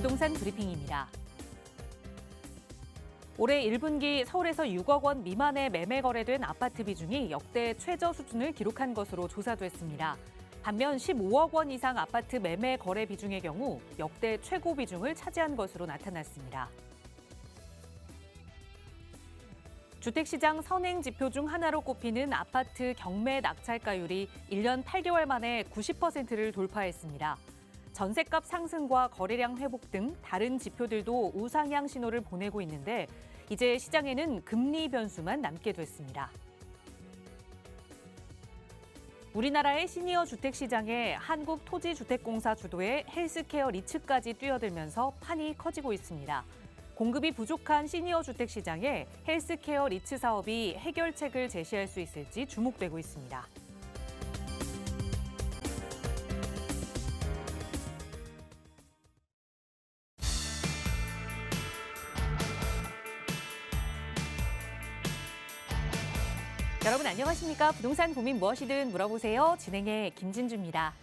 부동산 브리핑입니다. 올해 1분기 서울에서 6억 원 미만의 매매 거래된 아파트 비중이 역대 최저 수준을 기록한 것으로 조사됐습니다. 반면 15억 원 이상 아파트 매매 거래 비중의 경우 역대 최고 비중을 차지한 것으로 나타났습니다. 주택시장 선행 지표 중 하나로 꼽히는 아파트 경매 낙찰가율이 1년 8개월 만에 90%를 돌파했습니다. 전셋값 상승과 거래량 회복 등 다른 지표들도 우상향 신호를 보내고 있는데 이제 시장에는 금리 변수만 남게 됐습니다. 우리나라의 시니어 주택 시장에 한국토지주택공사 주도의 헬스케어 리츠까지 뛰어들면서 판이 커지고 있습니다. 공급이 부족한 시니어 주택 시장에 헬스케어 리츠 사업이 해결책을 제시할 수 있을지 주목되고 있습니다. 여러분 안녕하십니까? 부동산 고민 무엇이든 물어보세요. 진행의 김진주입니다.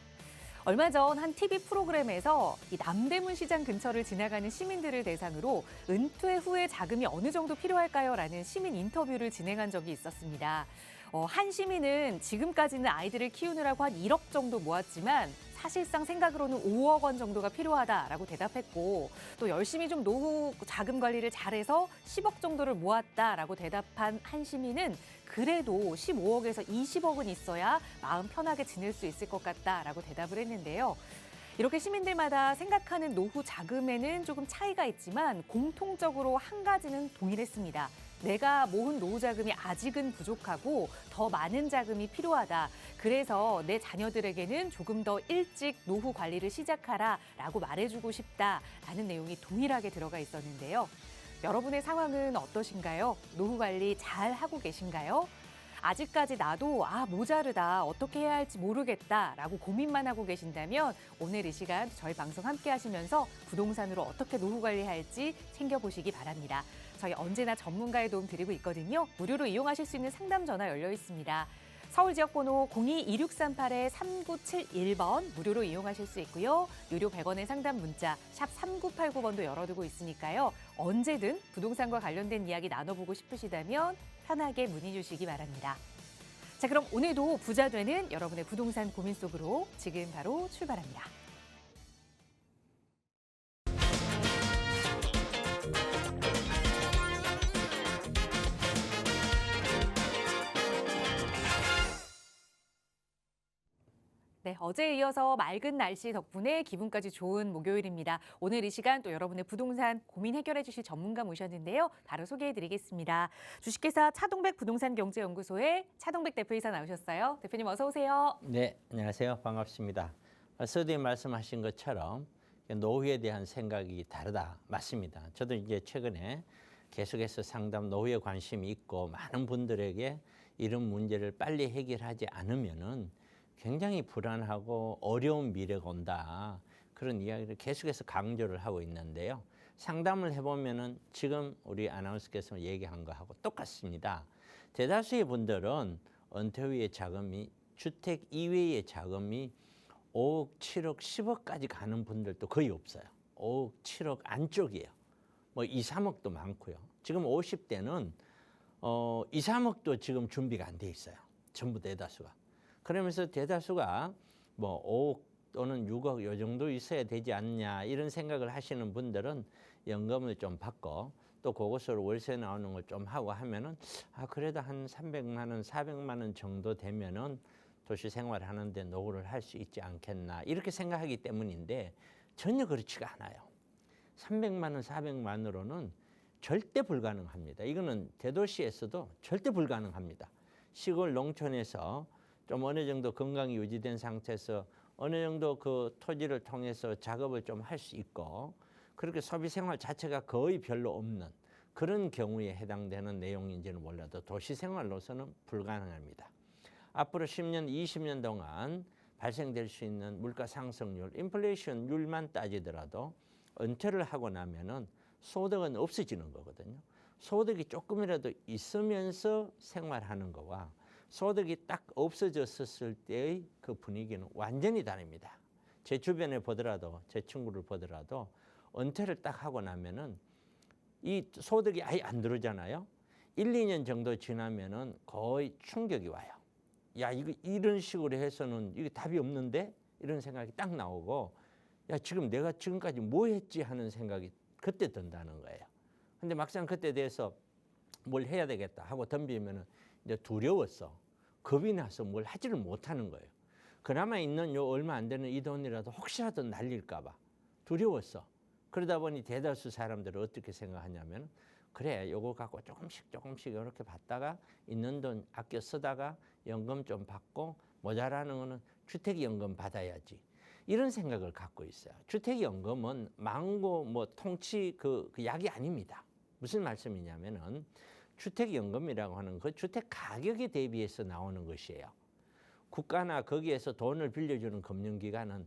얼마 전 한 TV 프로그램에서 이 남대문 시장 근처를 지나가는 시민들을 대상으로 은퇴 후에 자금이 어느 정도 필요할까요? 라는 시민 인터뷰를 진행한 적이 있었습니다. 한 시민은 지금까지는 아이들을 키우느라고 한 1억 정도 모았지만 사실상 생각으로는 5억 원 정도가 필요하다라고 대답했고 또 열심히 좀 노후 자금 관리를 잘해서 10억 정도를 모았다라고 대답한 한 시민은 그래도 15억에서 20억은 있어야 마음 편하게 지낼 수 있을 것 같다라고 대답을 했는데요. 이렇게 시민들마다 생각하는 노후 자금에는 조금 차이가 있지만 공통적으로 한 가지는 동일했습니다. 내가 모은 노후 자금이 아직은 부족하고 더 많은 자금이 필요하다. 그래서 내 자녀들에게는 조금 더 일찍 노후 관리를 시작하라라고 말해주고 싶다라는 내용이 동일하게 들어가 있었는데요. 여러분의 상황은 어떠신가요? 노후 관리 잘 하고 계신가요? 아직까지 나도 모자르다, 어떻게 해야 할지 모르겠다라고 고민만 하고 계신다면 오늘 이 시간 저희 방송 함께 하시면서 부동산으로 어떻게 노후 관리할지 챙겨보시기 바랍니다. 저희 언제나 전문가의 도움 드리고 있거든요. 무료로 이용하실 수 있는 상담 전화 열려 있습니다. 서울 지역번호 02-2638-3971번 무료로 이용하실 수 있고요. 유료 100원의 상담 문자 샵 3989번도 열어두고 있으니까요. 언제든 부동산과 관련된 이야기 나눠보고 싶으시다면 편하게 문의 주시기 바랍니다. 자, 그럼 오늘도 부자 되는 여러분의 부동산 고민 속으로 지금 바로 출발합니다. 네, 어제에 이어서 맑은 날씨 덕분에 기분까지 좋은 목요일입니다. 오늘 이 시간 또 여러분의 부동산 고민 해결해 주실 전문가 모셨는데요. 바로 소개해 드리겠습니다. 주식회사 차동백 부동산경제연구소의 차동백 대표이사 나오셨어요. 대표님 어서 오세요. 네, 안녕하세요. 반갑습니다. 서두에 말씀하신 것처럼 노후에 대한 생각이 다르다. 맞습니다. 저도 이제 최근에 계속해서 상담 노후에 관심이 있고 많은 분들에게 이런 문제를 빨리 해결하지 않으면은 굉장히 불안하고 어려운 미래가 온다. 그런 이야기를 계속해서 강조를 하고 있는데요. 상담을 해보면은 지금 우리 아나운서께서 얘기한 거하고 똑같습니다. 대다수의 분들은 은퇴 후의 자금이 주택 이외의 자금이 5억, 7억, 10억까지 가는 분들도 거의 없어요. 5억, 7억 안쪽이에요. 뭐 2, 3억도 많고요. 지금 50대는 2, 3억도 지금 준비가 안 돼 있어요. 전부 대다수가. 그러면서 대다수가 뭐 5억 또는 6억 요 정도 있어야 되지 않냐 이런 생각을 하시는 분들은 연금을 좀 받고 또 그것으로 월세 나오는 걸 좀 하고 하면은 그래도 한 300만 원, 400만 원 정도 되면은 도시 생활을 하는데 노후를 할 수 있지 않겠나 이렇게 생각하기 때문인데 전혀 그렇지가 않아요. 300만 원, 400만 원으로는 절대 불가능합니다. 이거는 대도시에서도 절대 불가능합니다. 시골 농촌에서 좀 어느 정도 건강이 유지된 상태에서 어느 정도 그 토지를 통해서 작업을 좀 할 수 있고 그렇게 소비 생활 자체가 거의 별로 없는 그런 경우에 해당되는 내용인지는 몰라도 도시 생활로서는 불가능합니다. 앞으로 10년, 20년 동안 발생될 수 있는 물가 상승률, 인플레이션율만 따지더라도 은퇴를 하고 나면은 소득은 없어지는 거거든요. 소득이 조금이라도 있으면서 생활하는 거와 소득이 딱 없어졌을 때의 그 분위기는 완전히 다릅니다. 제 주변에 보더라도 제 친구를 보더라도 은퇴를 딱 하고 나면은 이 소득이 아예 안 들어오잖아요. 1, 2년 정도 지나면은 거의 충격이 와요. 야, 이거 이런 식으로 해서는 이게 답이 없는데? 이런 생각이 딱 나오고, 야, 지금 내가 지금까지 뭐 했지 하는 생각이 그때 든다는 거예요. 근데 막상 그때 대해서 뭘 해야 되겠다 하고 덤비면은 이제 두려웠어. 겁이 나서 뭘 하지를 못하는 거예요. 그나마 있는 요 얼마 안 되는 이 돈이라도 혹시라도 날릴까 봐 두려웠어. 그러다 보니 대다수 사람들은 어떻게 생각하냐면, 그래, 요거 갖고 조금씩 이렇게 받다가 있는 돈 아껴 쓰다가 연금 좀 받고 모자라는 거는 주택연금 받아야지. 이런 생각을 갖고 있어요. 주택연금은 망고 뭐 통치 그 약이 아닙니다. 무슨 말씀이냐면은 주택연금이라고 하는 그 주택 가격에 대비해서 나오는 것이에요. 국가나 거기에서 돈을 빌려주는 금융기관은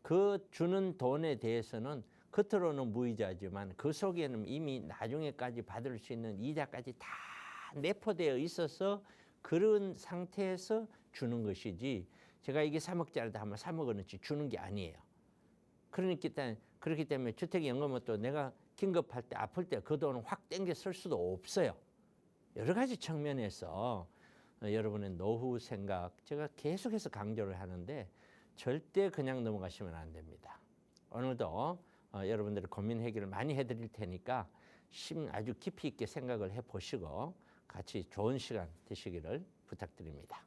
그 주는 돈에 대해서는 겉으로는 무이자지만 그 속에는 이미 나중에까지 받을 수 있는 이자까지 다 내포되어 있어서 그런 상태에서 주는 것이지, 제가 이게 3억짜리다 하면 3억원어치 주는 게 아니에요. 그렇기 때문에 주택연금은 또 내가 긴급할 때 아플 때 그 돈을 확 땡겨 쓸 수도 없어요. 여러 가지 측면에서 여러분의 노후 생각 제가 계속해서 강조를 하는데 절대 그냥 넘어가시면 안 됩니다. 오늘도 여러분들의 고민 해결을 많이 해드릴 테니까 아주 깊이 있게 생각을 해보시고 같이 좋은 시간 되시기를 부탁드립니다.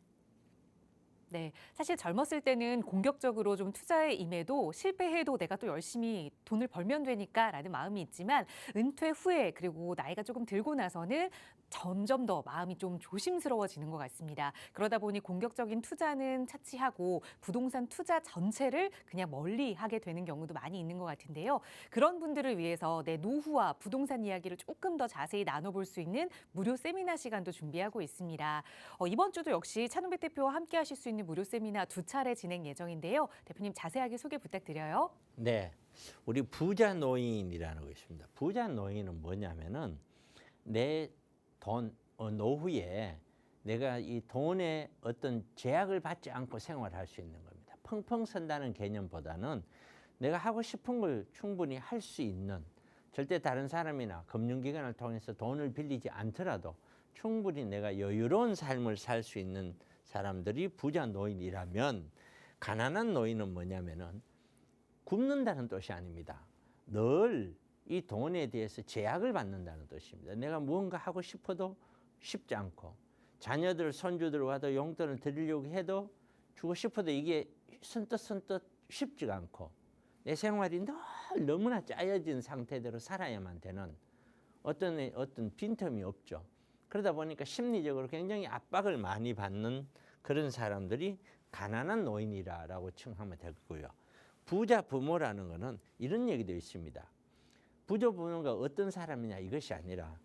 네, 사실 젊었을 때는 공격적으로 좀 투자에 임해도 실패해도 내가 또 열심히 돈을 벌면 되니까라는 마음이 있지만 은퇴 후에 그리고 나이가 조금 들고 나서는 점점 더 마음이 좀 조심스러워지는 것 같습니다. 그러다 보니 공격적인 투자는 차치하고 부동산 투자 전체를 그냥 멀리 하게 되는 경우도 많이 있는 것 같은데요. 그런 분들을 위해서 내 노후와 부동산 이야기를 조금 더 자세히 나눠볼 수 있는 무료 세미나 시간도 준비하고 있습니다. 이번 주도 역시 차노배 대표와 함께 하실 수 있는 무료 세미나 2차례 진행 예정인데요. 대표님 자세하게 소개 부탁드려요. 네, 우리 부자 노인이라는 거 있습니다. 부자 노인은 뭐냐면은 내 돈, 노후에 내가 이 돈에 어떤 제약을 받지 않고 생활할 수 있는 겁니다. 펑펑 선다는 개념보다는 내가 하고 싶은 걸 충분히 할 수 있는, 절대 다른 사람이나 금융기관을 통해서 돈을 빌리지 않더라도 충분히 내가 여유로운 삶을 살 수 있는 사람들이 부자 노인이라면, 가난한 노인은 뭐냐면은 굶는다는 뜻이 아닙니다. 늘 이 돈에 대해서 제약을 받는다는 뜻입니다. 내가 무언가 하고 싶어도 쉽지 않고, 자녀들, 손주들 와도 용돈을 드리려고 해도 주고 싶어도 이게 선뜻 쉽지가 않고, 내 생활이 너무나 짜여진 상태대로 살아야만 되는 어떤 빈틈이 없죠. 그러다 보니까 심리적으로 굉장히 압박을 많이 받는 그런 사람들이 가난한 노인이라고 칭하면 되고요. 부자 부모라는 것은 이런 얘기도 있습니다. 부자 부모가 어떤 사람이냐 이것이 아니라,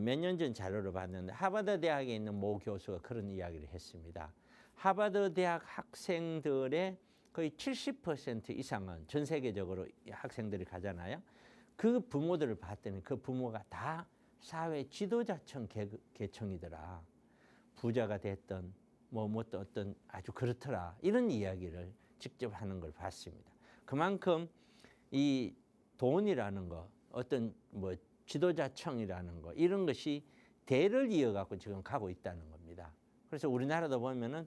몇 년 전 자료를 봤는데 하버드 대학에 있는 모 교수가 그런 이야기를 했습니다. 하버드 대학 학생들의 거의 70% 이상은 전 세계적으로 학생들이 가잖아요. 그 부모들을 봤더니 그 부모가 다 사회 지도자층 계층이더라. 부자가 됐던 어떤 아주 그렇더라. 이런 이야기를 직접 하는 걸 봤습니다. 그만큼 이 돈이라는 거, 어떤 지도자층이라는 거, 이런 것이 대를 이어갖고 지금 가고 있다는 겁니다. 그래서 우리나라도 보면은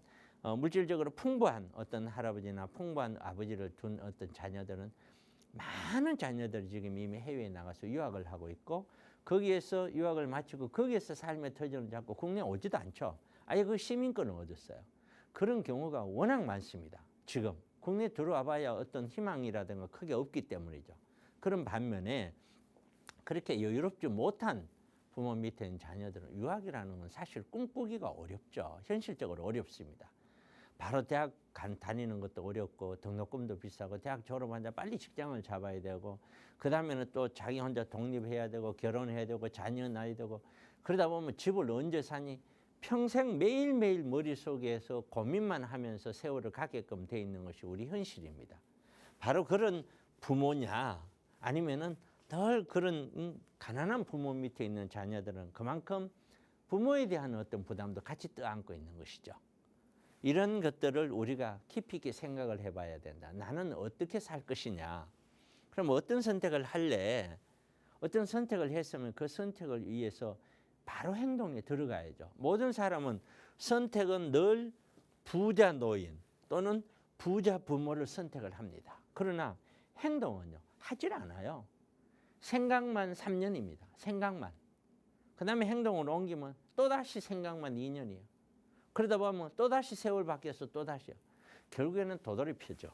물질적으로 풍부한 어떤 할아버지나 풍부한 아버지를 둔 어떤 자녀들은, 많은 자녀들이 지금 이미 해외에 나가서 유학을 하고 있고, 거기에서 유학을 마치고 거기에서 삶의 터전을 잡고 국내에 오지도 않죠. 아예 그 시민권을 얻었어요. 그런 경우가 워낙 많습니다. 지금 국내에 들어와 봐야 어떤 희망이라든가 크게 없기 때문이죠. 그런 반면에 그렇게 여유롭지 못한 부모 밑에 있는 자녀들은 유학이라는 건 사실 꿈꾸기가 어렵죠. 현실적으로 어렵습니다. 바로 대학 다니는 것도 어렵고, 등록금도 비싸고, 대학 졸업하자 빨리 직장을 잡아야 되고, 그 다음에는 또 자기 혼자 독립해야 되고, 결혼해야 되고, 자녀 낳아야 되고, 그러다 보면 집을 언제 사니? 평생 매일매일 머릿속에서 고민만 하면서 세월을 가게끔 돼 있는 것이 우리 현실입니다. 바로 그런 부모냐, 아니면은 덜 그런 가난한 부모 밑에 있는 자녀들은 그만큼 부모에 대한 어떤 부담도 같이 떠안고 있는 것이죠. 이런 것들을 우리가 깊이 있게 생각을 해봐야 된다. 나는 어떻게 살 것이냐. 그럼 어떤 선택을 할래? 어떤 선택을 했으면 그 선택을 위해서 바로 행동에 들어가야죠. 모든 사람은 선택은 늘 부자 노인 또는 부자 부모를 선택을 합니다. 그러나 행동은요, 하질 않아요. 생각만 3년입니다. 생각만. 그 다음에 행동으로 옮기면 또다시 생각만 2년이에요. 그러다 보면 또다시 세월 바뀌어서 또다시요. 결국에는 도돌이 펴죠.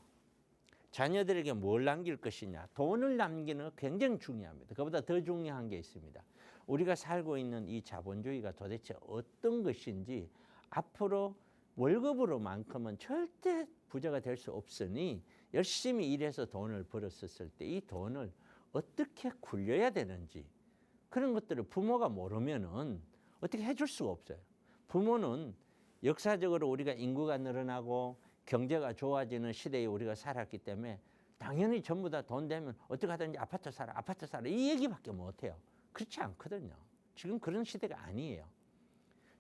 자녀들에게 뭘 남길 것이냐. 돈을 남기는 거 굉장히 중요합니다. 그보다 더 중요한 게 있습니다. 우리가 살고 있는 이 자본주의가 도대체 어떤 것인지 앞으로 월급으로만큼은 절대 부자가 될 수 없으니 열심히 일해서 돈을 벌었을 때 이 돈을 어떻게 굴려야 되는지 그런 것들을 부모가 모르면은 어떻게 해줄 수가 없어요. 부모는 역사적으로 우리가 인구가 늘어나고 경제가 좋아지는 시대에 우리가 살았기 때문에 당연히 전부 다 돈 되면 어떻게 하든지 아파트 사라 이 얘기밖에 못해요. 그렇지 않거든요. 지금 그런 시대가 아니에요.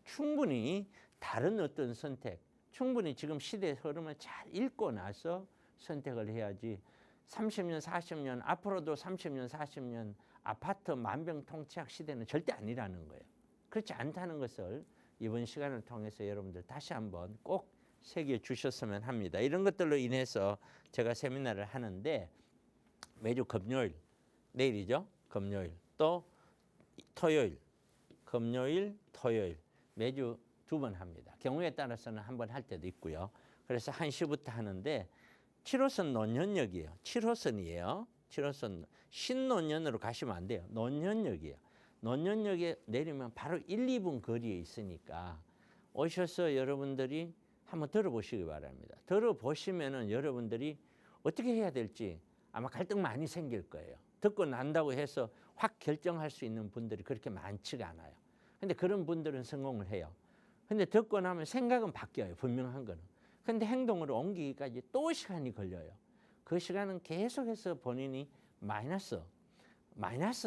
충분히 다른 어떤 선택, 충분히 지금 시대의 흐름을 잘 읽고 나서 선택을 해야지 30년, 40년, 앞으로도 30년, 40년 아파트 만병통치약 시대는 절대 아니라는 거예요. 그렇지 않다는 것을 이번 시간을 통해서 여러분들 다시 한번 꼭 새겨주셨으면 합니다. 이런 것들로 인해서 제가 세미나를 하는데 매주 금요일, 내일이죠? 금요일, 또 토요일, 금요일, 토요일 매주 2번 합니다. 경우에 따라서는 한 번 할 때도 있고요. 그래서 1시부터 하는데 7호선 논현역이에요. 7호선이에요. 7호선 신논현으로 가시면 안 돼요. 논현역이에요. 논현역에 내리면 바로 1, 2분 거리에 있으니까 오셔서 여러분들이 한번 들어보시기 바랍니다. 들어보시면은 여러분들이 어떻게 해야 될지 아마 갈등 많이 생길 거예요. 듣고 난다고 해서 확 결정할 수 있는 분들이 그렇게 많지가 않아요. 근데 그런 분들은 성공을 해요. 근데 듣고 나면 생각은 바뀌어요. 분명한 거는. 근데 행동으로 옮기기까지 또 시간이 걸려요. 그 시간은 계속해서 본인이 마이너스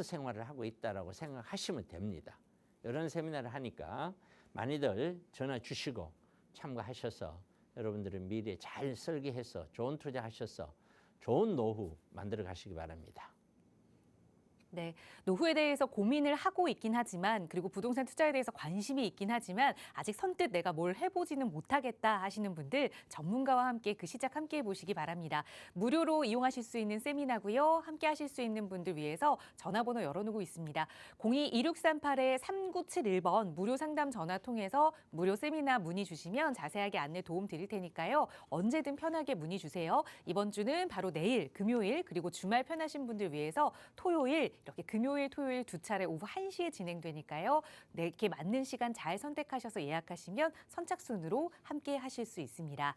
생활을 하고 있다라고 생각하시면 됩니다. 이런 세미나를 하니까 많이들 전화 주시고 참가하셔서 여러분들의 미래 잘 설계해서 좋은 투자하셔서 좋은 노후 만들어 가시기 바랍니다. 네, 노후에 대해서 고민을 하고 있긴 하지만 그리고 부동산 투자에 대해서 관심이 있긴 하지만 아직 선뜻 내가 뭘 해보지는 못하겠다 하시는 분들 전문가와 함께 그 시작 함께 해보시기 바랍니다. 무료로 이용하실 수 있는 세미나고요. 함께 하실 수 있는 분들 위해서 전화번호 열어놓고 있습니다. 02-2638-3971번 무료 상담 전화 통해서 무료 세미나 문의 주시면 자세하게 안내 도움 드릴 테니까요. 언제든 편하게 문의 주세요. 이번 주는 바로 내일 금요일 그리고 주말 편하신 분들 위해서 토요일 이렇게 금요일, 토요일 두 차례 오후 1시에 진행되니까요. 내게 맞는 시간 잘 선택하셔서 예약하시면 선착순으로 함께 하실 수 있습니다.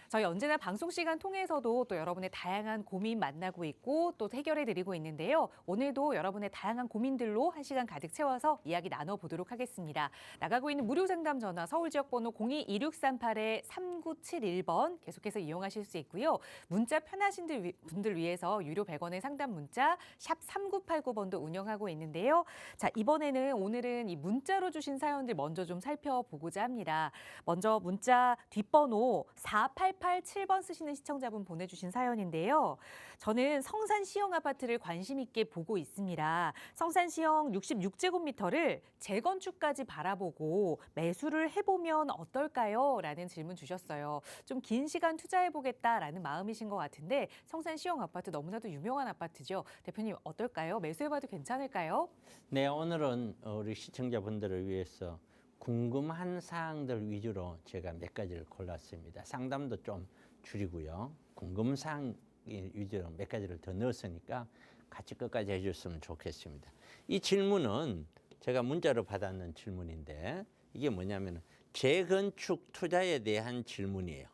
저희 언제나 방송 시간 통해서도 또 여러분의 다양한 고민 만나고 있고 또 해결해드리고 있는데요. 오늘도 여러분의 다양한 고민들로 1시간 가득 채워서 이야기 나눠보도록 하겠습니다. 나가고 있는 무료 상담 전화 서울 지역 번호 02-2638-3971번 계속해서 이용하실 수 있고요. 문자 편하신 분들 위해서 유료 100원의 상담 문자 샵 3989번도 운영하고 있는데요. 자, 오늘은 이 문자로 주신 사연들 먼저 좀 살펴보고자 합니다. 먼저 문자 뒷번호 4887번 쓰시는 시청자분 보내주신 사연인데요. 저는 성산 시형 아파트를 관심 있게 보고 있습니다. 성산 시형 66제곱미터를 재건축까지 바라보고 매수를 해보면 어떨까요? 라는 질문 주셨어요. 좀 긴 시간 투자해보겠다라는 마음이신 것 같은데 성산 시형 아파트 너무나도 유명한 아파트죠. 대표님 어떨까요? 매수해봐도 괜찮을까요? 네, 오늘은 우리 시청자분들을 위해서 궁금한 사항들 위주로 제가 몇 가지를 골랐습니다. 상담도 좀 줄이고요. 궁금한 사항 위주로 몇 가지를 더 넣었으니까 같이 끝까지 해줬으면 좋겠습니다. 이 질문은 제가 문자로 받았는 질문인데 이게 뭐냐면 재건축 투자에 대한 질문이에요.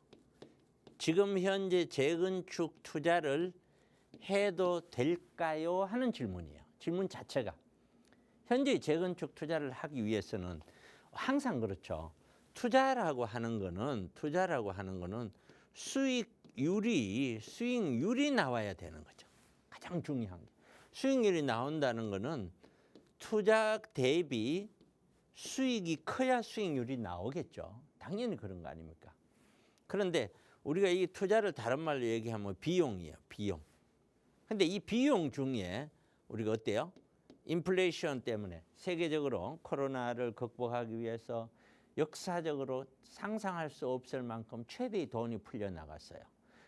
지금 현재 재건축 투자를 해도 될까요? 하는 질문이에요. 질문 자체가. 현재 재건축 투자를 하기 위해서는 항상 그렇죠. 투자라고 하는 거는 수익률이 나와야 되는 거죠. 가장 중요한 게. 수익률이 나온다는 거는 투자 대비 수익이 커야 수익률이 나오겠죠. 당연히 그런 거 아닙니까? 그런데 우리가 이 투자를 다른 말로 얘기하면 비용이에요. 비용. 근데 이 비용 중에 우리가 어때요? 인플레이션 때문에 세계적으로 코로나를 극복하기 위해서 역사적으로 상상할 수 없을 만큼 최대의 돈이 풀려나갔어요.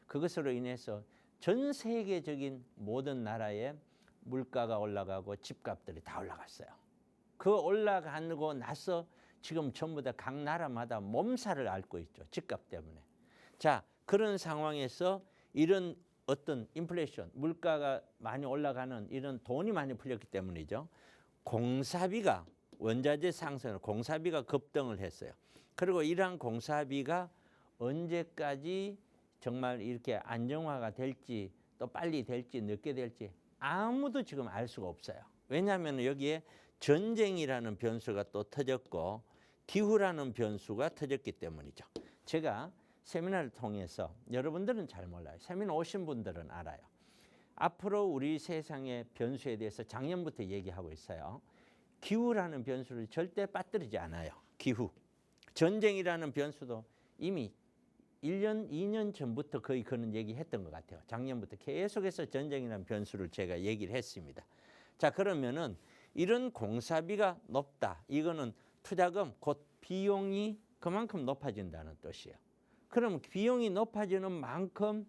그것으로 인해서 전 세계적인 모든 나라의 물가가 올라가고 집값들이 다 올라갔어요. 그 올라가고 나서 지금 전부 다 각 나라마다 몸살을 앓고 있죠. 집값 때문에. 자, 그런 상황에서 이런 어떤 인플레이션, 물가가 많이 올라가는 이런 돈이 많이 풀렸기 때문이죠. 공사비가 원자재 상승으로 공사비가 급등을 했어요. 그리고 이러한 공사비가 언제까지 정말 이렇게 안정화가 될지 또 빨리 될지 늦게 될지 아무도 지금 알 수가 없어요. 왜냐하면 여기에 전쟁이라는 변수가 또 터졌고 기후라는 변수가 터졌기 때문이죠. 제가 세미나를 통해서 여러분들은 잘 몰라요. 세미나 오신 분들은 알아요. 앞으로 우리 세상의 변수에 대해서 작년부터 얘기하고 있어요. 기후라는 변수를 절대 빠뜨리지 않아요. 기후. 전쟁이라는 변수도 이미 1년, 2년 전부터 거의 그런 얘기 했던 것 같아요. 작년부터 계속해서 전쟁이라는 변수를 제가 얘기를 했습니다. 자, 그러면은 이런 공사비가 높다. 이거는 투자금, 곧 비용이 그만큼 높아진다는 뜻이에요. 그럼 비용이 높아지는 만큼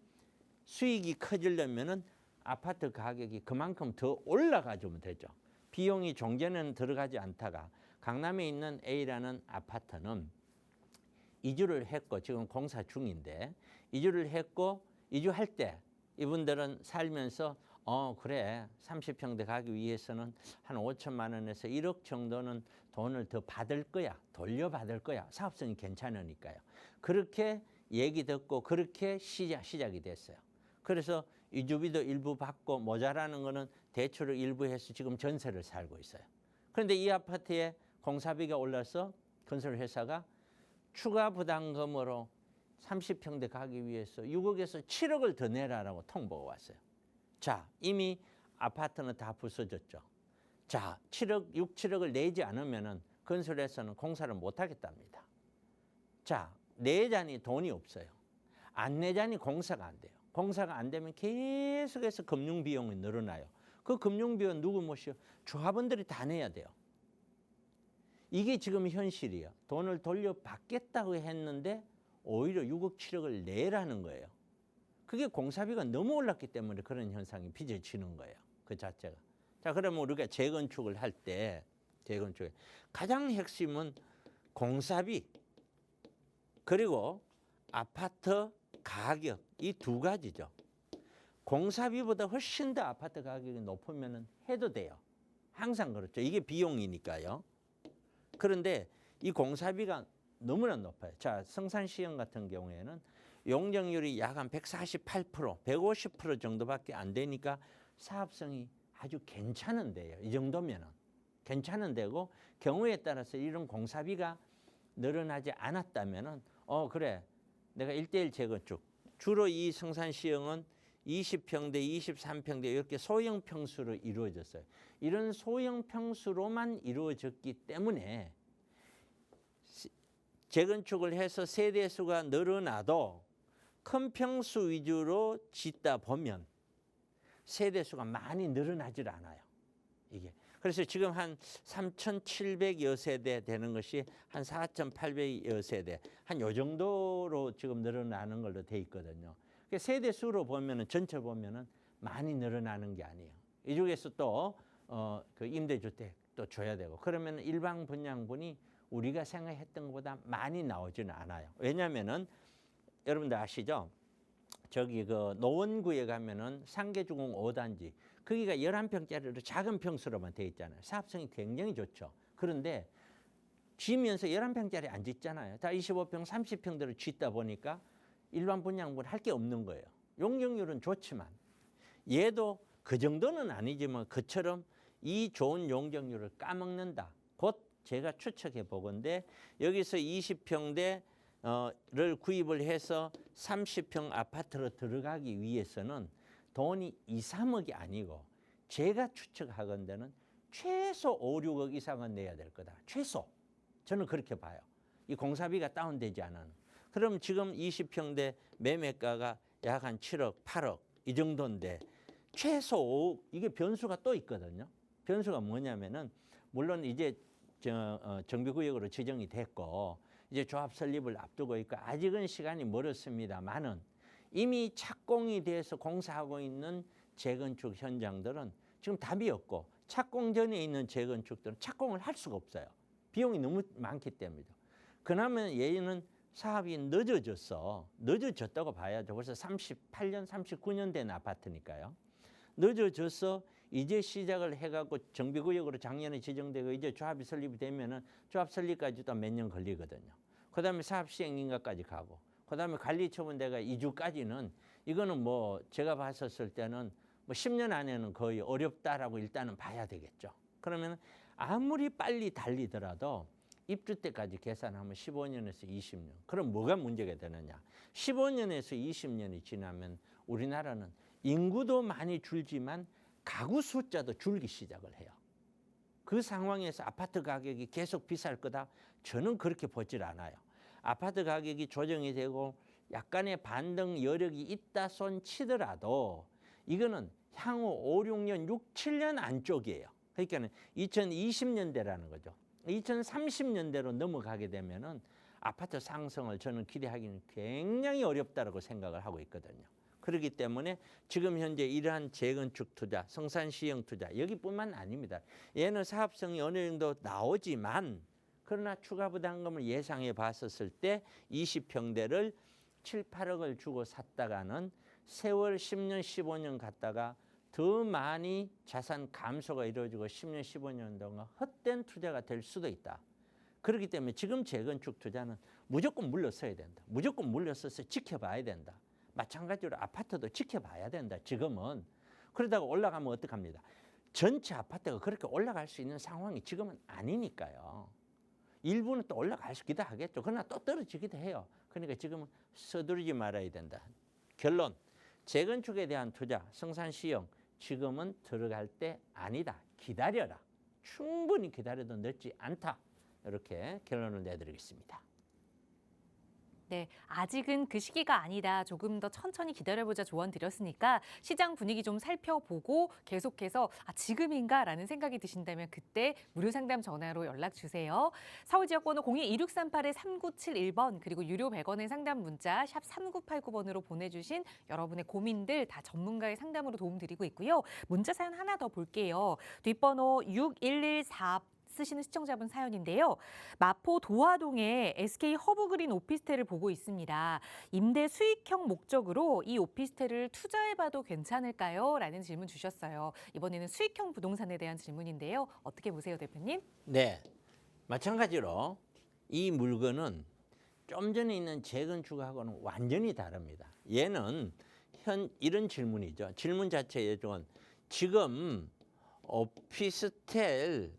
수익이 커지려면은 아파트 가격이 그만큼 더 올라가주면 되죠. 비용이 종전에는 들어가지 않다가 강남에 있는 A라는 아파트는 이주를 했고 지금 공사 중인데 이주를 했고 이주할 때 이분들은 살면서 그래 30평대 가기 위해서는 한 5천만 원에서 1억 정도는 돈을 더 받을 거야. 돌려받을 거야. 사업성이 괜찮으니까요. 그렇게 얘기 듣고 그렇게 시작이 됐어요. 그래서 이주비도 일부 받고 모자라는 거는 대출을 일부 해서 지금 전세를 살고 있어요. 그런데 이 아파트에 공사비가 올라서 건설회사가 추가 부담금으로 30평대 가기 위해서 6억에서 7억을 더 내라라고 통보가 왔어요. 자, 이미 아파트는 다 부서졌죠. 자, 6, 7억을 내지 않으면은 건설회사는 공사를 못 하겠답니다. 자, 내자니 돈이 없어요. 안 내자니 공사가 안 돼요. 공사가 안 되면 계속해서 금융비용이 늘어나요. 그 금융비용 누구 모시요? 조합원들이 다 내야 돼요. 이게 지금 현실이에요. 돈을 돌려받겠다고 했는데 오히려 6억, 7억을 내라는 거예요. 그게 공사비가 너무 올랐기 때문에 그런 현상이 빚어지는 거예요. 그 자체가. 자, 그러면 우리가 재건축을 할 때 재건축에 가장 핵심은 공사비 그리고 아파트 가격 이 두 가지죠. 공사비보다 훨씬 더 아파트 가격이 높으면 해도 돼요. 항상 그렇죠. 이게 비용이니까요. 그런데 이 공사비가 너무나 높아요. 자, 성산시형 같은 경우에는 용적률이 약 한 148%, 150% 정도밖에 안 되니까 사업성이 아주 괜찮은데요. 이 정도면은 괜찮은 데고 경우에 따라서 이런 공사비가 늘어나지 않았다면은 그래. 내가 1:1 재건축. 주로 이 성산시형은 20평대, 23평대 이렇게 소형 평수로 이루어졌어요. 이런 소형 평수로만 이루어졌기 때문에 재건축을 해서 세대수가 늘어나도 큰 평수 위주로 짓다 보면 세대수가 많이 늘어나질 않아요. 이게. 그래서 지금 한 3,700여 세대 되는 것이 한 4,800여 세대, 한 요 정도로 지금 늘어나는 걸로 돼 있거든요. 세대 수로 보면은 전체 보면은 많이 늘어나는 게 아니에요. 이 중에서 또 그 임대주택 또 줘야 되고 그러면 일반 분양분이 우리가 생각했던 것보다 많이 나오지는 않아요. 왜냐하면은 여러분들 아시죠? 저기 그 노원구에 가면은 상계주공 5단지 거기가 11평짜리로 작은 평수로만 돼 있잖아요. 사업성이 굉장히 좋죠. 그런데 지면서 11평짜리 안 짓잖아요. 다 25평, 30평대로 짓다 보니까 일반 분양분 할 게 없는 거예요. 용적률은 좋지만 얘도 그 정도는 아니지만 그처럼 이 좋은 용적률을 까먹는다. 곧 제가 추측해 보건데 여기서 20평대 를 구입을 해서 30평 아파트로 들어가기 위해서는 돈이 2, 3억이 아니고 제가 추측하건대는 최소 5, 6억 이상은 내야 될 거다. 최소. 저는 그렇게 봐요. 이 공사비가 다운되지 않은. 그럼 지금 20평대 매매가가 약 한 7억, 8억 이 정도인데 최소 이게 변수가 또 있거든요. 변수가 뭐냐면은 물론 이제 정비구역으로 지정이 됐고 이제 조합 설립을 앞두고 있고 아직은 시간이 멀었습니다만은 이미 착공이 돼서 공사하고 있는 재건축 현장들은 지금 답이 없고 착공 전에 있는 재건축들은 착공을 할 수가 없어요. 비용이 너무 많기 때문이죠. 그나마 얘는 사업이 늦어졌다고 봐야죠. 벌써 38년, 39년 된 아파트니까요. 늦어져서 이제 시작을 해갖고 정비구역으로 작년에 지정되고 이제 조합이 설립이 되면은 조합 설립까지도 몇 년 걸리거든요. 그다음에 사업 시행 인가까지 가고, 그다음에 관리 처분대가 2주까지는 이거는 뭐 제가 봤었을 때는 뭐 10년 안에는 거의 어렵다라고 일단은 봐야 되겠죠. 그러면 아무리 빨리 달리더라도 입주 때까지 계산하면 15년에서 20년. 그럼 뭐가 문제가 되느냐? 15년에서 20년이 지나면 우리나라는 인구도 많이 줄지만 가구 숫자도 줄기 시작을 해요. 그 상황에서 아파트 가격이 계속 비쌀 거다? 저는 그렇게 보질 않아요. 아파트 가격이 조정이 되고 약간의 반등 여력이 있다 손 치더라도 이거는 향후 5, 6년, 6, 7년 안쪽이에요. 그러니까 2020년대라는 거죠. 2030년대로 넘어가게 되면은 아파트 상승을 저는 기대하기는 굉장히 어렵다고 생각을 하고 있거든요. 그렇기 때문에 지금 현재 이러한 재건축 투자, 성산시형 투자 여기뿐만 아닙니다. 얘는 사업성이 어느 정도 나오지만 그러나 추가 부담금을 예상해 봤었을 때 20평대를 7, 8억을 주고 샀다가는 세월 10년, 15년 갔다가 더 많이 자산 감소가 이루어지고 10년, 15년 동안 헛된 투자가 될 수도 있다. 그렇기 때문에 지금 재건축 투자는 무조건 물러서야 된다. 무조건 물러서서 지켜봐야 된다. 마찬가지로 아파트도 지켜봐야 된다. 지금은. 그러다가 올라가면 어떡합니다. 전체 아파트가 그렇게 올라갈 수 있는 상황이 지금은 아니니까요. 일부는 또 올라가기도 하겠죠. 그러나 또 떨어지기도 해요. 그러니까 지금은 서두르지 말아야 된다. 결론, 재건축에 대한 투자, 성산시형 지금은 들어갈 때 아니다. 기다려라. 충분히 기다려도 늦지 않다. 이렇게 결론을 내드리겠습니다. 네, 아직은 그 시기가 아니다. 조금 더 천천히 기다려보자 조언 드렸으니까 시장 분위기 좀 살펴보고 계속해서 지금인가라는 생각이 드신다면 그때 무료 상담 전화로 연락 주세요. 서울 지역번호 02-2638-3971번 그리고 유료 100원의 상담 문자 샵 3989번으로 보내주신 여러분의 고민들 다 전문가의 상담으로 도움드리고 있고요. 문자 사연 하나 더 볼게요. 뒷번호 6114 쓰시는 시청자분 사연인데요. 마포 도화동에 SK 허브그린 오피스텔을 보고 있습니다. 임대 수익형 목적으로 이 오피스텔을 투자해봐도 괜찮을까요? 라는 질문 주셨어요. 이번에는 수익형 부동산에 대한 질문인데요. 어떻게 보세요, 대표님? 네, 마찬가지로 이 물건은 좀 전에 있는 재건축하고는 완전히 다릅니다. 얘는 이런 질문이죠. 질문 자체에 좀 지금 오피스텔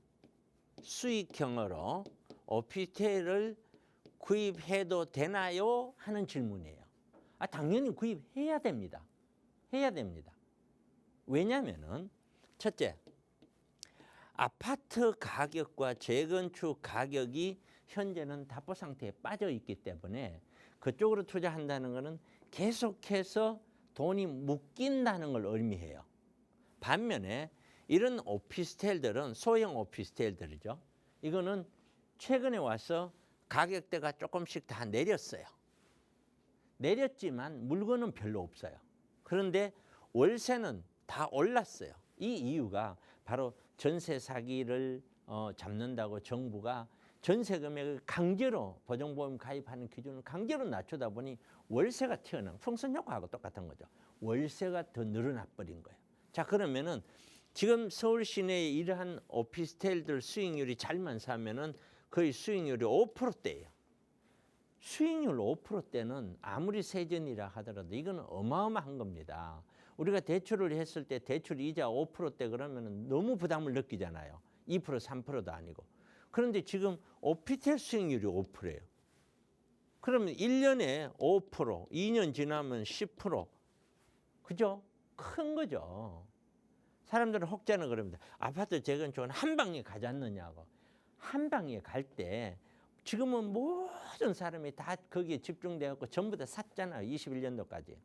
수익형으로 오피스텔을 구입해도 되나요? 하는 질문이에요. 당연히 구입해야 됩니다. 해야 됩니다. 왜냐하면은 첫째, 아파트 가격과 재건축 가격이 현재는 답보 상태에 빠져 있기 때문에 그쪽으로 투자한다는 것은 계속해서 돈이 묶인다는 걸 의미해요. 반면에 이런 오피스텔들은 소형 오피스텔들이죠. 이거는 최근에 와서 가격대가 조금씩 다 내렸어요. 내렸지만 물건은 별로 없어요. 그런데 월세는 다 올랐어요. 이 이유가 바로 전세 사기를 잡는다고 정부가 전세 금액을 강제로 보증보험 가입하는 기준을 강제로 낮추다 보니 월세가 튀어나온 풍선 효과하고 똑같은 거죠. 월세가 더 늘어나 버린 거예요. 자, 그러면은 지금 서울 시내에 이러한 오피스텔들 수익률이 잘만 사면은 거의 수익률이 5%대예요. 수익률 5%대는 아무리 세전이라 하더라도 이거는 어마어마한 겁니다. 우리가 대출을 했을 때 대출 이자 5%대 그러면은 너무 부담을 느끼잖아요. 2%, 3%도 아니고. 그런데 지금 오피스텔 수익률이 5%예요. 그러면 1년에 5%, 2년 지나면 10%. 그죠? 큰 거죠. 사람들은 혹자는 그럽니다. 아파트 재건축은 한 방에 가지 않느냐고. 한 방에 갈 때 지금은 모든 사람이 다 거기에 집중되어 갖고 전부 다 샀잖아요. 21년도까지.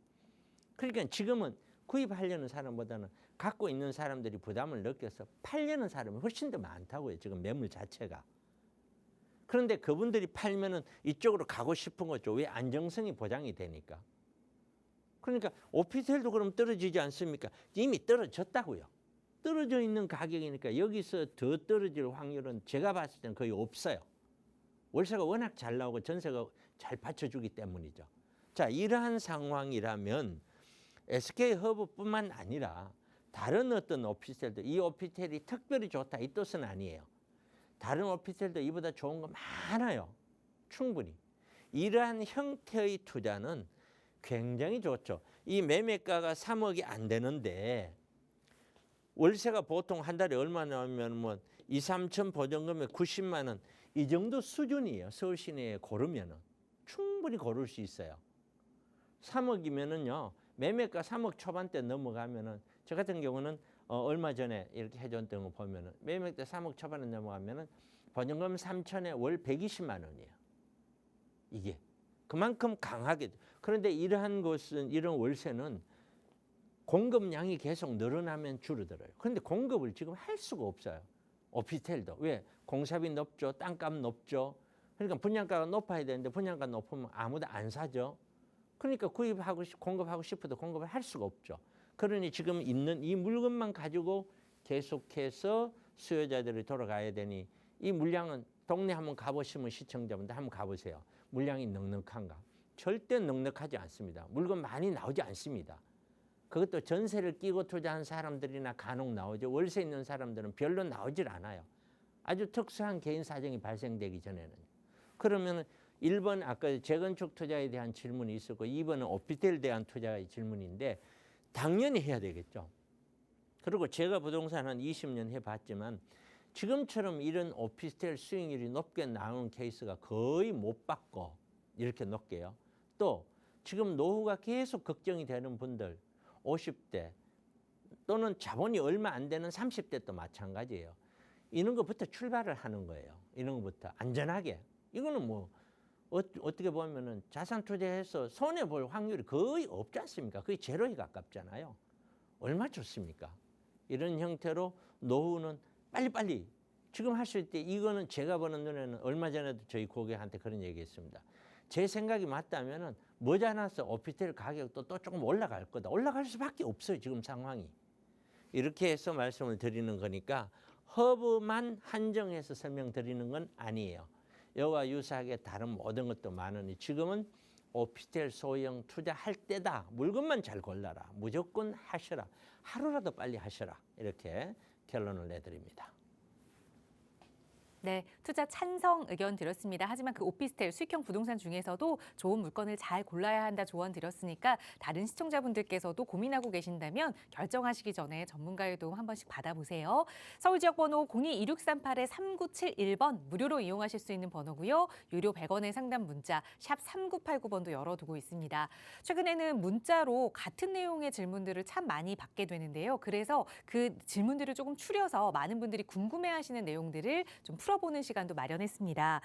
그러니까 지금은 구입하려는 사람보다는 갖고 있는 사람들이 부담을 느껴서 팔려는 사람이 훨씬 더 많다고요. 지금 매물 자체가. 그런데 그분들이 팔면은 이쪽으로 가고 싶은 거죠. 왜? 안정성이 보장이 되니까. 그러니까 오피스텔도 그럼 떨어지지 않습니까? 이미 떨어졌다고요. 떨어져 있는 가격이니까 여기서 더 떨어질 확률은 제가 봤을 때는 거의 없어요. 월세가 워낙 잘 나오고 전세가 잘 받쳐주기 때문이죠. 자, 이러한 상황이라면 SK 허브뿐만 아니라 다른 어떤 오피스텔도 이 오피스텔이 특별히 좋다 이 뜻은 아니에요. 다른 오피스텔도 이보다 좋은 거 많아요. 충분히. 이러한 형태의 투자는 굉장히 좋죠. 이 매매가가 3억이 안 되는데 월세가 보통 한 달에 얼마 나오면 뭐 2, 3천 보증금에 90만 원 이 정도 수준이에요. 서울 시내에 고르면은 충분히 고를 수 있어요. 3억이면은요. 매매가 3억 초반대 넘어가면은 저 같은 경우는 얼마 전에 이렇게 해줬던 거 보면은 매매가 3억 초반에 넘어가면은 보증금 3천에 월 120만 원이에요. 이게 그만큼 강하게. 그런데 이러한 것은 이런 월세는 공급량이 계속 늘어나면 줄어들어요. 그런데 공급을 지금 할 수가 없어요. 오피스텔도. 왜? 공사비 높죠. 땅값 높죠. 그러니까 분양가가 높아야 되는데 분양가 높으면 아무도 안 사죠. 그러니까 구입하고 공급하고 싶어도 공급을 할 수가 없죠. 그러니 지금 있는 이 물건만 가지고 계속해서 수요자들이 돌아가야 되니 이 물량은 동네 한번 가보시면 시청자분들 한번 가보세요. 물량이 넉넉한가? 절대 넉넉하지 않습니다. 물건 많이 나오지 않습니다. 그것도 전세를 끼고 투자한 사람들이나 간혹 나오죠. 월세 있는 사람들은 별로 나오질 않아요. 아주 특수한 개인 사정이 발생되기 전에는. 그러면 1번 아까 재건축 투자에 대한 질문이 있었고 2번은 오피스텔에 대한 투자의 질문인데 당연히 해야 되겠죠. 그리고 제가 부동산 한 20년 해봤지만 지금처럼 이런 오피스텔 수익률이 높게 나오는 케이스가 거의 못 봤고 이렇게 높게요. 또 지금 노후가 계속 걱정이 되는 분들 50대 또는 자본이 얼마 안 되는 30대도 마찬가지예요. 이런 것부터 출발을 하는 거예요. 이런 것부터 안전하게. 이거는 뭐 어떻게 보면은 자산 투자해서 손해 볼 확률이 거의 없지 않습니까? 거의 제로에 가깝잖아요. 얼마 좋습니까? 이런 형태로 노후는 빨리빨리 지금 할 수 있대. 이거는 제가 보는 눈에는 얼마 전에도 저희 고객한테 그런 얘기했습니다. 제 생각이 맞다면은 머지않아서 오피스텔 가격도 또 조금 올라갈 거다. 올라갈 수밖에 없어요. 지금 상황이. 이렇게 해서 말씀을 드리는 거니까 허브만 한정해서 설명드리는 건 아니에요. 이와 유사하게 다른 모든 것도 많으니 지금은 오피스텔 소형 투자할 때다. 물건만 잘 골라라. 무조건 하셔라. 하루라도 빨리 하셔라. 이렇게 결론을 내드립니다. 네, 투자 찬성 의견 드렸습니다. 하지만 그 오피스텔 수익형 부동산 중에서도 좋은 물건을 잘 골라야 한다 조언 드렸으니까 다른 시청자분들께서도 고민하고 계신다면 결정하시기 전에 전문가의 도움 한 번씩 받아보세요. 서울 지역 번호 02-2638-3971번 무료로 이용하실 수 있는 번호고요. 유료 100원의 상담 문자 샵 3989번도 열어두고 있습니다. 최근에는 문자로 같은 내용의 질문들을 참 많이 받게 되는데요. 그래서 그 질문들을 조금 추려서 많은 분들이 궁금해하시는 내용들을 좀 풀어보는 시간도 마련했습니다.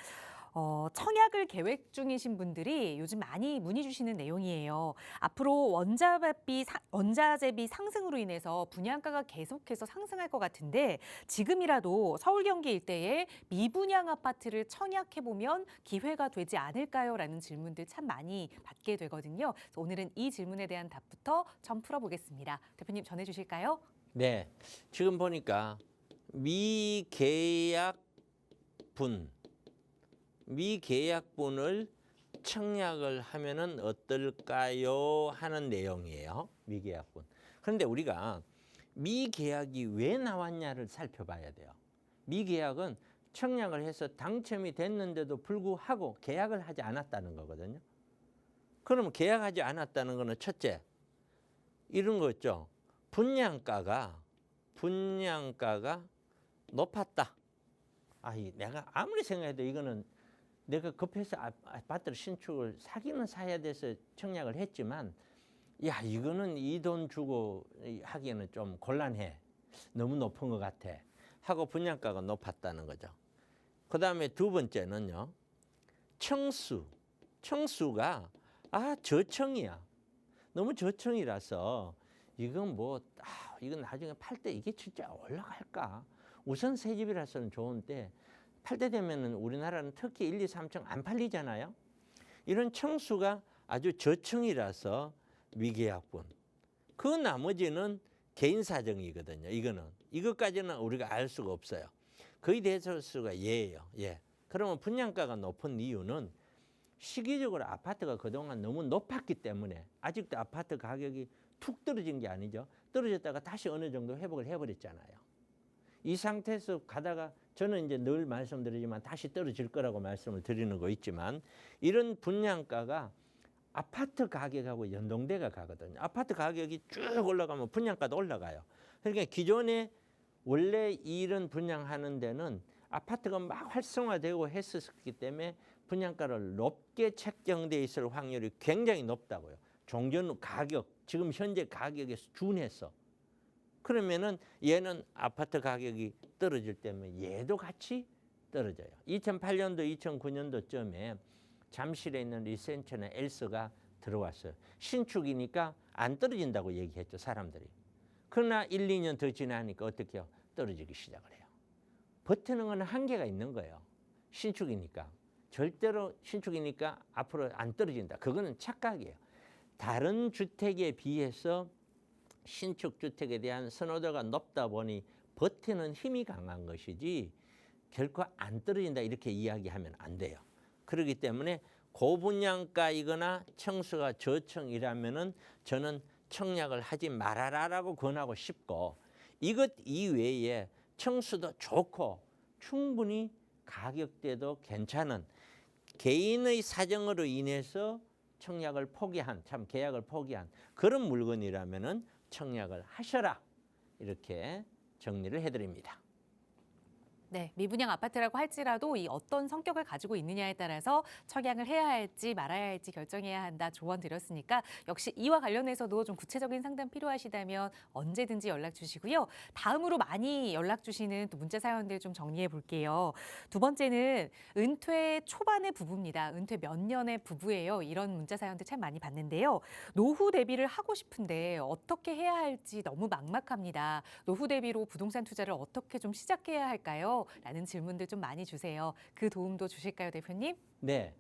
청약을 계획 중이신 분들이 요즘 많이 문의 주시는 내용이에요. 앞으로 원자재비 상승으로 인해서 분양가가 계속해서 상승할 것 같은데 지금이라도 서울 경기 일대에 미분양 아파트를 청약해보면 기회가 되지 않을까요? 라는 질문들 참 많이 받게 되거든요. 그래서 오늘은 이 질문에 대한 답부터 좀 풀어보겠습니다. 대표님 전해주실까요? 네, 지금 보니까 미계약분을 청약을 하면은 어떨까요? 하는 내용이에요. 미계약분. 그런데 우리가 미계약이 왜 나왔냐를 살펴봐야 돼요. 미계약은 청약을 해서 당첨이 됐는데도 불구하고 계약을 하지 않았다는 거거든요. 그러면 계약하지 않았다는 거는 첫째, 이런 거 있죠. 분양가가 높았다. 내가 아무리 생각해도 이거는 내가 급해서 아파트를 신축을 사기는 사야 돼서 청약을 했지만 이거는 이 돈 주고 하기에는 좀 곤란해. 너무 높은 것 같아. 하고 분양가가 높았다는 거죠. 그 다음에 두 번째는요. 청수가 저청이야. 너무 저청이라서 이건 뭐 이건 나중에 팔 때 이게 진짜 올라갈까? 우선 새 집이라서는 좋은데 팔 때 되면은 우리나라는 특히 1, 2, 3층 안 팔리잖아요. 이런 층수가 아주 저층이라서 미계약분. 그 나머지는 개인 사정이거든요. 이것까지는 우리가 알 수가 없어요. 거의 대다수가 예예요. 예. 그러면 분양가가 높은 이유는 시기적으로 아파트가 그동안 너무 높았기 때문에 아직도 아파트 가격이 툭 떨어진 게 아니죠. 떨어졌다가 다시 어느 정도 회복을 해버렸잖아요. 이 상태에서 가다가 저는 이제 늘 말씀드리지만 다시 떨어질 거라고 말씀을 드리는 거 있지만 이런 분양가가 아파트 가격하고 연동돼가 가거든요. 아파트 가격이 쭉 올라가면 분양가도 올라가요. 그러니까 기존에 원래 이런 분양하는 데는 아파트가 막 활성화되고 했었기 때문에 분양가를 높게 책정돼 있을 확률이 굉장히 높다고요. 종전 가격, 지금 현재 가격에 준해서. 그러면은 얘는 아파트 가격이 떨어질 때면 얘도 같이 떨어져요. 2008년도, 2009년도쯤에 잠실에 있는 리센처나 엘스가 들어왔어요. 신축이니까 안 떨어진다고 얘기했죠, 사람들이. 그러나 1, 2년 더 지나니까 어떻게 해요? 떨어지기 시작을 해요. 버티는 건 한계가 있는 거예요. 신축이니까. 절대로 신축이니까 앞으로 안 떨어진다. 그거는 착각이에요. 다른 주택에 비해서 신축 주택에 대한 선호도가 높다 보니 버티는 힘이 강한 것이지 결코 안 떨어진다 이렇게 이야기하면 안 돼요. 그렇기 때문에 고분양가이거나 층수가 저층이라면은 저는 청약을 하지 말아라라고 권하고 싶고 이것 이외에 층수도 좋고 충분히 가격대도 괜찮은 개인의 사정으로 인해서 청약을 포기한 참 계약을 포기한 그런 물건이라면은 청약을 하셔라 이렇게 정리를 해드립니다. 네, 미분양 아파트라고 할지라도 이 어떤 성격을 가지고 있느냐에 따라서 청약을 해야 할지 말아야 할지 결정해야 한다 조언 드렸으니까 역시 이와 관련해서도 좀 구체적인 상담 필요하시다면 언제든지 연락 주시고요. 다음으로 많이 연락 주시는 또 문자 사연들 좀 정리해 볼게요. 두 번째는 은퇴 초반의 부부입니다. 은퇴 몇 년의 부부예요. 이런 문자 사연들 참 많이 받는데요. 노후 대비를 하고 싶은데 어떻게 해야 할지 너무 막막합니다. 노후 대비로 부동산 투자를 어떻게 좀 시작해야 할까요? 라는 질문들 좀 많이 주세요. 그 도움도 주실까요, 대표님? 네,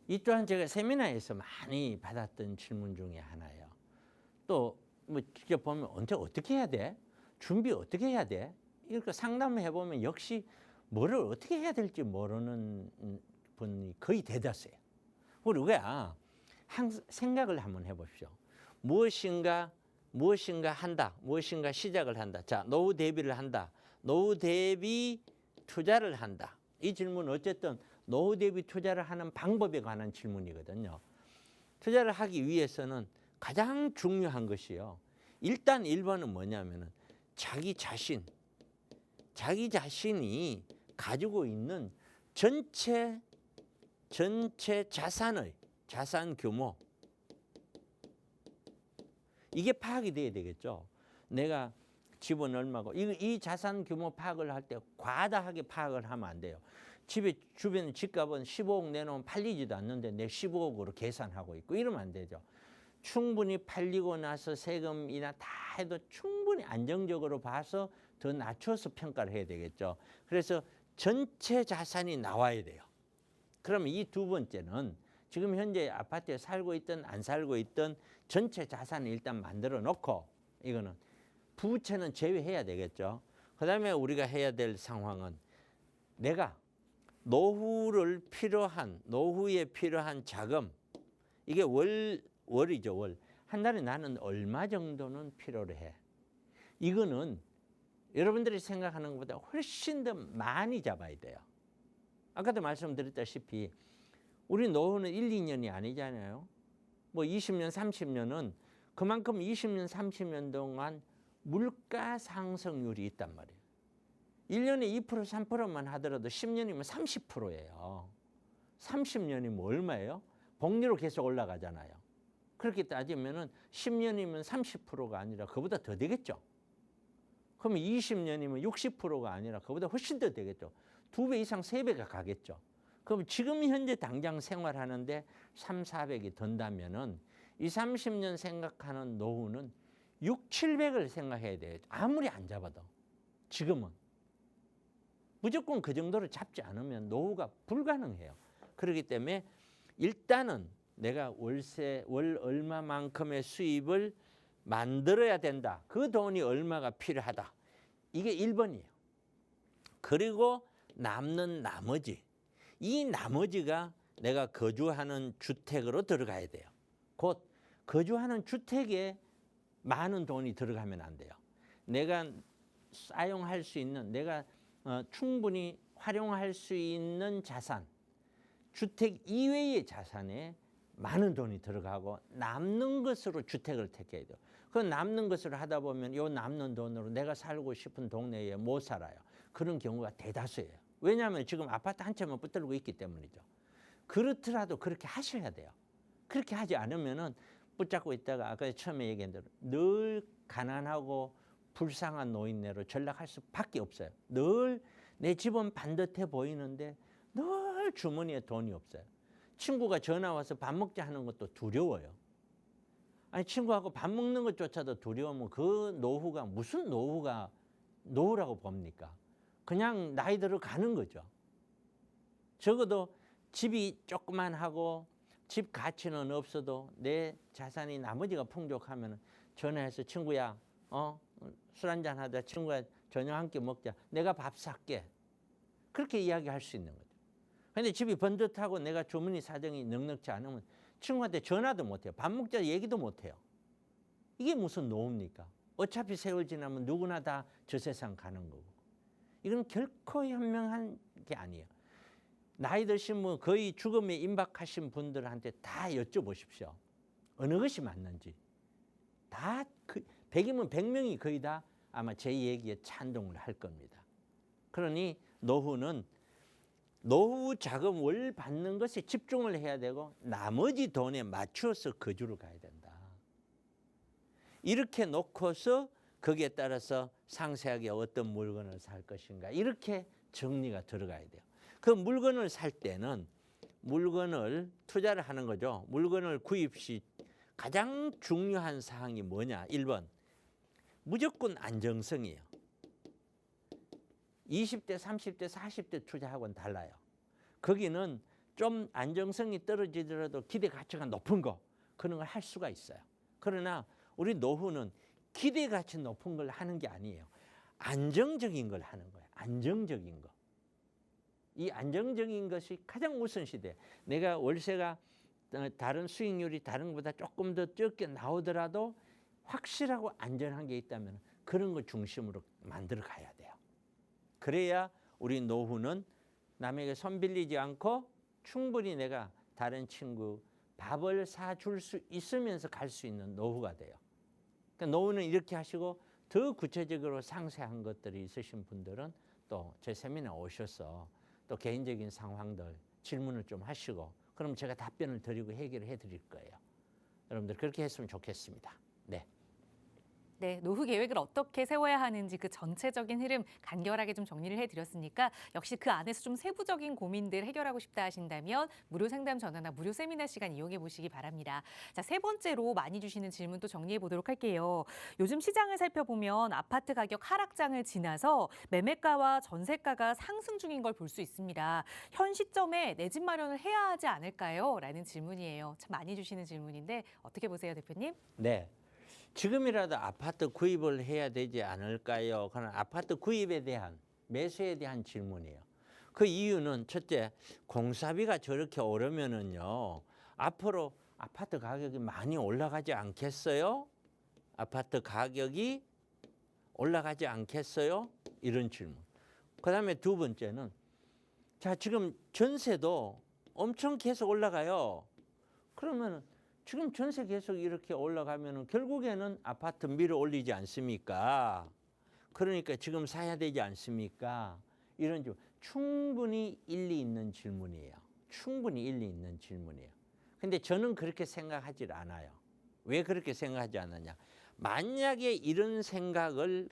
이 또한 제가 세미나에서 많이 받았던 질문 중에 하나예요. 또 뭐 직접 보면 언제 어떻게 해야 돼? 준비 어떻게 해야 돼? 이렇게 상담해 보면 역시 뭐를 어떻게 해야 될지 모르는 분이 거의 대다수예요. 우리가 항상 생각을 한번 해보십시오. 무엇인가 한다, 무엇인가 시작을 한다. 자, 노후 대비를 한다. 노후 대비 투자를 한다. 이 질문은 어쨌든 노후 대비 투자를 하는 방법에 관한 질문이거든요. 투자를 하기 위해서는 가장 중요한 것이요. 일단 1번은 뭐냐면은 자기 자신이 가지고 있는 전체 자산 규모 이게 파악이 돼야 되겠죠. 내가 집은 얼마고 이 자산 규모 파악을 할 때 과다하게 파악을 하면 안 돼요. 집에 주변 집값은 15억 내놓으면 팔리지도 않는데 내 15억으로 계산하고 있고 이러면 안 되죠. 충분히 팔리고 나서 세금이나 다 해도 충분히 안정적으로 봐서 더 낮춰서 평가를 해야 되겠죠. 그래서 전체 자산이 나와야 돼요. 그러면 이 두 번째는 지금 현재 아파트에 살고 있든 안 살고 있든 전체 자산을 일단 만들어 놓고 이거는 부채는 제외해야 되겠죠. 그다음에 우리가 해야 될 상황은 내가 노후에 필요한 자금 이게 월이죠. 월. 한 달에 나는 얼마 정도는 필요로 해. 이거는 여러분들이 생각하는 것보다 훨씬 더 많이 잡아야 돼요. 아까도 말씀드렸다시피 우리 노후는 1, 2년이 아니잖아요. 뭐 20년, 30년은 그만큼 20년, 30년 동안 물가 상승률이 있단 말이에요. 1년에 2%, 3%만 하더라도 10년이면 30%예요. 30년이면 얼마예요? 복리로 계속 올라가잖아요. 그렇게 따지면은 10년이면 30%가 아니라 그보다 더 되겠죠. 그러면 20년이면 60%가 아니라 그보다 훨씬 더 되겠죠. 2배 이상 3배가 가겠죠. 그럼 지금 현재 당장 생활하는데 3, 400이 든다면은 20, 30년 생각하는 노후는 6, 700을 생각해야 돼요. 아무리 안 잡아도. 지금은. 무조건 그 정도로 잡지 않으면 노후가 불가능해요. 그렇기 때문에 일단은 내가 월 얼마만큼의 수입을 만들어야 된다. 그 돈이 얼마가 필요하다. 이게 1번이에요. 그리고 남는 나머지. 이 나머지가 내가 거주하는 주택으로 들어가야 돼요. 곧 거주하는 주택에 많은 돈이 들어가면 안 돼요. 내가 사용할 수 있는, 내가 충분히 활용할 수 있는 자산, 주택 이외의 자산에 많은 돈이 들어가고 남는 것으로 주택을 택해야 돼요. 그 남는 것으로 하다 보면 이 남는 돈으로 내가 살고 싶은 동네에 못 살아요. 그런 경우가 대다수예요. 왜냐하면 지금 아파트 한 채만 붙들고 있기 때문이죠. 그렇더라도 그렇게 하셔야 돼요. 그렇게 하지 않으면은 붙잡고 있다가 아까 처음에 얘기한 대로 늘 가난하고 불쌍한 노인네로 전락할 수밖에 없어요. 늘 내 집은 반듯해 보이는데 늘 주머니에 돈이 없어요. 친구가 전화 와서 밥 먹자 하는 것도 두려워요. 아니 친구하고 밥 먹는 것조차도 두려우면 그 노후가 무슨 노후라고 봅니까? 그냥 나이 들어 가는 거죠. 적어도 집이 조그만하고 집 가치는 없어도 내 자산이 나머지가 풍족하면 전화해서 친구야, 술 한잔 하자. 친구야, 저녁 함께 먹자. 내가 밥 살게. 그렇게 이야기할 수 있는 거죠. 근데 집이 번듯하고 내가 주머니 사정이 넉넉지 않으면 친구한테 전화도 못해요. 밥 먹자 얘기도 못해요. 이게 무슨 노후입니까? 어차피 세월 지나면 누구나 다 저 세상 가는 거고. 이건 결코 현명한 게 아니에요. 나이 드신 분, 거의 죽음에 임박하신 분들한테 다 여쭤보십시오. 어느 것이 맞는지. 다 100이면 100명이 거의 다 아마 제 얘기에 찬동을 할 겁니다. 그러니 노후 자금 월 받는 것에 집중을 해야 되고 나머지 돈에 맞추어서 거주를 가야 된다. 이렇게 놓고서 거기에 따라서 상세하게 어떤 물건을 살 것인가 이렇게 정리가 들어가야 돼요. 그 물건을 살 때는 물건을 투자를 하는 거죠. 물건을 구입 시 가장 중요한 사항이 뭐냐? 1번 무조건 안정성이에요. 20대, 30대, 40대 투자하고는 달라요. 거기는 좀 안정성이 떨어지더라도 기대 가치가 높은 거 그런 걸 할 수가 있어요. 그러나 우리 노후는 기대 가치 높은 걸 하는 게 아니에요. 안정적인 걸 하는 거예요. 안정적인 거. 이 안정적인 것이 가장 우선시돼요. 내가 월세가 다른 수익률이 다른 것보다 조금 더 적게 나오더라도 확실하고 안전한 게 있다면 그런 거 중심으로 만들어 가야 돼요. 그래야 우리 노후는 남에게 손 빌리지 않고 충분히 내가 다른 친구 밥을 사줄 수 있으면서 갈 수 있는 노후가 돼요. 그러니까 노후는 이렇게 하시고 더 구체적으로 상세한 것들이 있으신 분들은 또 제 세미나에 오셔서 또 개인적인 상황들 질문을 좀 하시고 그럼 제가 답변을 드리고 해결을 해드릴 거예요. 여러분들 그렇게 했으면 좋겠습니다. 네. 네, 노후 계획을 어떻게 세워야 하는지 그 전체적인 흐름 간결하게 좀 정리를 해드렸으니까 역시 그 안에서 좀 세부적인 고민들 해결하고 싶다 하신다면 무료 상담 전화나 무료 세미나 시간 이용해 보시기 바랍니다. 자, 세 번째로 많이 주시는 질문 또 정리해 보도록 할게요. 요즘 시장을 살펴보면 아파트 가격 하락장을 지나서 매매가와 전세가가 상승 중인 걸 볼 수 있습니다. 현 시점에 내 집 마련을 해야 하지 않을까요? 라는 질문이에요. 참 많이 주시는 질문인데 어떻게 보세요, 대표님? 네. 지금이라도 아파트 구입을 해야 되지 않을까요? 그건 아파트 구입에 대한 매수에 대한 질문이에요. 그 이유는 첫째, 공사비가 저렇게 오르면은요, 앞으로 아파트 가격이 많이 올라가지 않겠어요? 아파트 가격이 올라가지 않겠어요? 이런 질문. 그다음에 두 번째는 자, 지금 전세도 엄청 계속 올라가요. 그러면 지금 전세 계속 이렇게 올라가면 결국에는 아파트 밀어 올리지 않습니까? 그러니까 지금 사야 되지 않습니까? 이런 좀 충분히 일리 있는 질문이에요. 충분히 일리 있는 질문이에요. 근데 저는 그렇게 생각하지 않아요. 왜 그렇게 생각하지 않느냐? 만약에 이런 생각을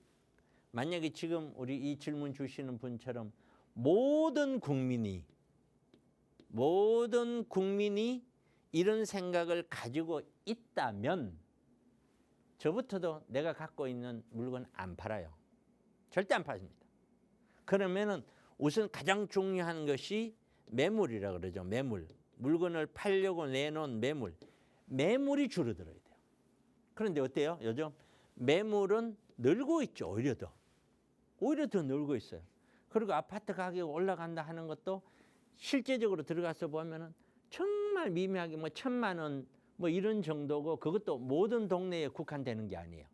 만약에 지금 우리 이 질문 주시는 분처럼 모든 국민이 이런 생각을 가지고 있다면 저부터도 내가 갖고 있는 물건 안 팔아요. 절대 안 팔습니다. 그러면은 우선 가장 중요한 것이 매물이라 그러죠. 매물. 물건을 팔려고 내놓은 매물. 매물이 줄어들어야 돼요. 그런데 어때요? 요즘 매물은 늘고 있죠. 오히려 더 늘고 있어요. 그리고 아파트 가격이 올라간다 하는 것도 실제적으로 들어가서 보면은 정말 미미하게 뭐 1,000만 원 뭐 이런 정도고, 그것도 모든 동네에 국한되는 게 아니에요.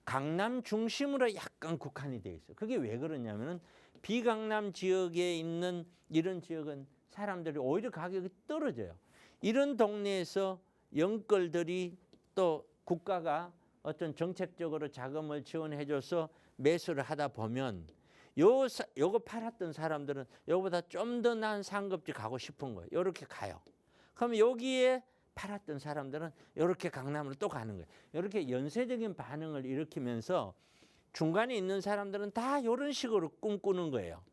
강남 중심으로 약간 국한이 돼 있어요. 그게 왜 그러냐면은 비강남 지역에 있는 이런 지역은 사람들이 오히려 가격이 떨어져요. 이런 동네에서 영끌들이 또 국가가 어떤 정책적으로 자금을 지원해줘서 매수를 하다 보면 요거 팔았던 사람들은 요거보다 좀 더 나은 상급지 가고 싶은 거예요. 요렇게 가요. 그럼 여기에 팔았던 사람들은 이렇게 강남으로 또 가는 거예요. 이렇게 연쇄적인 반응을 일으키면서 중간에 있는 사람들은 다 이런 식으로 꿈꾸는 거예요.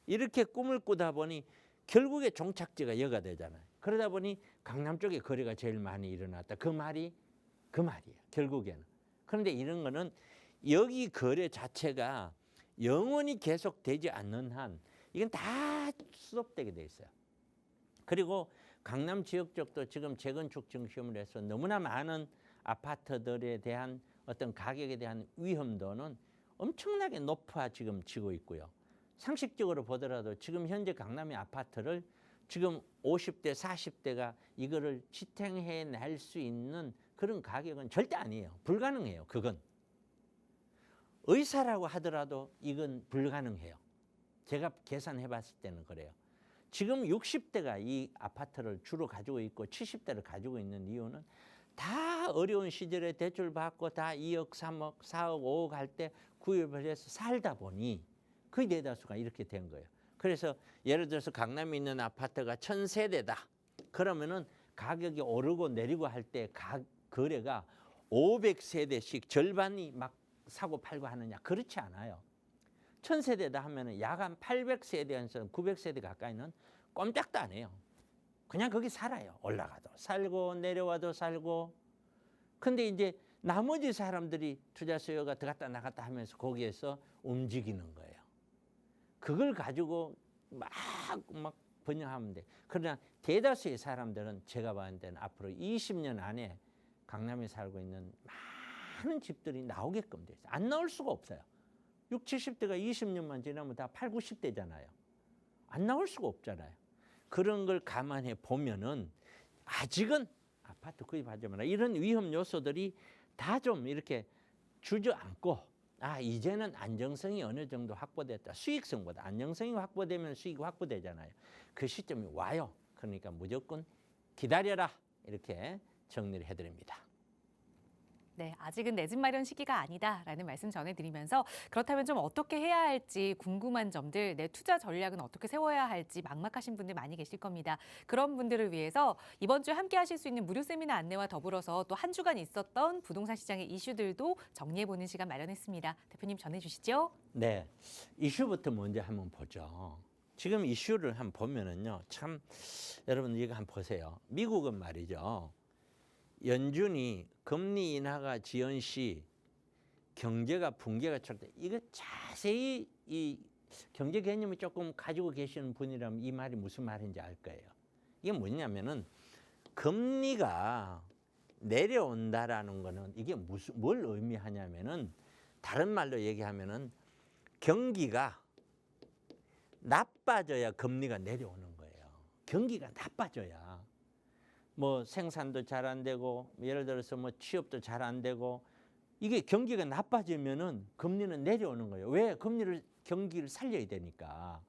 이렇게 꿈을 꾸다 보니 결국에 종착지가 여가 되잖아요. 그러다 보니 강남 쪽에 거래가 제일 많이 일어났다. 그 말이에요. 결국에는. 그런데 이런 거는 여기 거래 자체가 영원히 계속되지 않는 한 이건 다 수습되게 돼 있어요. 그리고 강남 지역 쪽도 지금 재건축 중심으로 해서 너무나 많은 아파트들에 대한 어떤 가격에 대한 위험도는 엄청나게 높아 지금 지고 있고요. 상식적으로 보더라도 지금 현재 강남의 아파트를 지금 50대, 40대가 이거를 지탱해 낼 수 있는 그런 가격은 절대 아니에요. 불가능해요. 그건. 의사라고 하더라도 이건 불가능해요. 제가 계산해 봤을 때는 그래요. 지금 60대가 이 아파트를 주로 가지고 있고 70대를 가지고 있는 이유는 다 어려운 시절에 대출 받고 다 2억, 3억, 4억, 5억 할 때 구입을 해서 살다 보니 거의 대다수가 이렇게 된 거예요. 그래서 예를 들어서 강남에 있는 아파트가 1,000세대다. 그러면은 가격이 오르고 내리고 할 때 거래가 500세대씩 절반이 막 사고 팔고 하느냐? 그렇지 않아요. 1,000세대다 하면은 야간 800세대에서 900세대 가까이는 꼼짝도 안 해요. 그냥 거기 살아요. 올라가도 살고 내려와도 살고. 근데 이제 나머지 사람들이 투자 수요가 들어갔다 나갔다 하면서 거기에서 움직이는 거예요. 그걸 가지고 막 번영하면 돼. 그러나 대다수의 사람들은 제가 봤을 때는 앞으로 20년 안에 강남에 살고 있는 많은 집들이 나오게끔 돼 있어요. 안 나올 수가 없어요. 60, 70대가 20년만 지나면 다 80, 90대잖아요. 안 나올 수가 없잖아요. 그런 걸 감안해 보면은 아직은 아파트 구입하지 마라. 이런 위험 요소들이 다 좀 이렇게 주저앉고 이제는 안정성이 어느 정도 확보됐다. 수익성보다 안정성이 확보되면 수익이 확보되잖아요. 그 시점이 와요. 그러니까 무조건 기다려라. 이렇게 정리를 해드립니다. 네, 아직은 내 집 마련 시기가 아니다라는 말씀 전해드리면서 그렇다면 좀 어떻게 해야 할지 궁금한 점들, 내 투자 전략은 어떻게 세워야 할지 막막하신 분들 많이 계실 겁니다. 그런 분들을 위해서 이번 주에 함께 하실 수 있는 무료 세미나 안내와 더불어서 또 한 주간 있었던 부동산 시장의 이슈들도 정리해보는 시간 마련했습니다. 대표님 전해주시죠. 네, 이슈부터 먼저 한번 보죠. 지금 이슈를 한번 보면은요, 참 여러분 이거 한번 보세요. 미국은 말이죠. 연준이 금리 인하가 지연시 경제가 붕괴가 쳤다. 이거 자세히 이 경제 개념을 조금 가지고 계시는 분이라면 이 말이 무슨 말인지 알 거예요. 이게 뭐냐면은 금리가 내려온다라는 거는 이게 뭘 의미하냐면은 다른 말로 얘기하면은 경기가 나빠져야 금리가 내려오는 거예요. 경기가 나빠져야. 뭐 생산도 잘 안 되고 예를 들어서 뭐 취업도 잘 안 되고 이게 경기가 나빠지면은 금리는 내려오는 거예요. 왜? 경기를 살려야 되니까.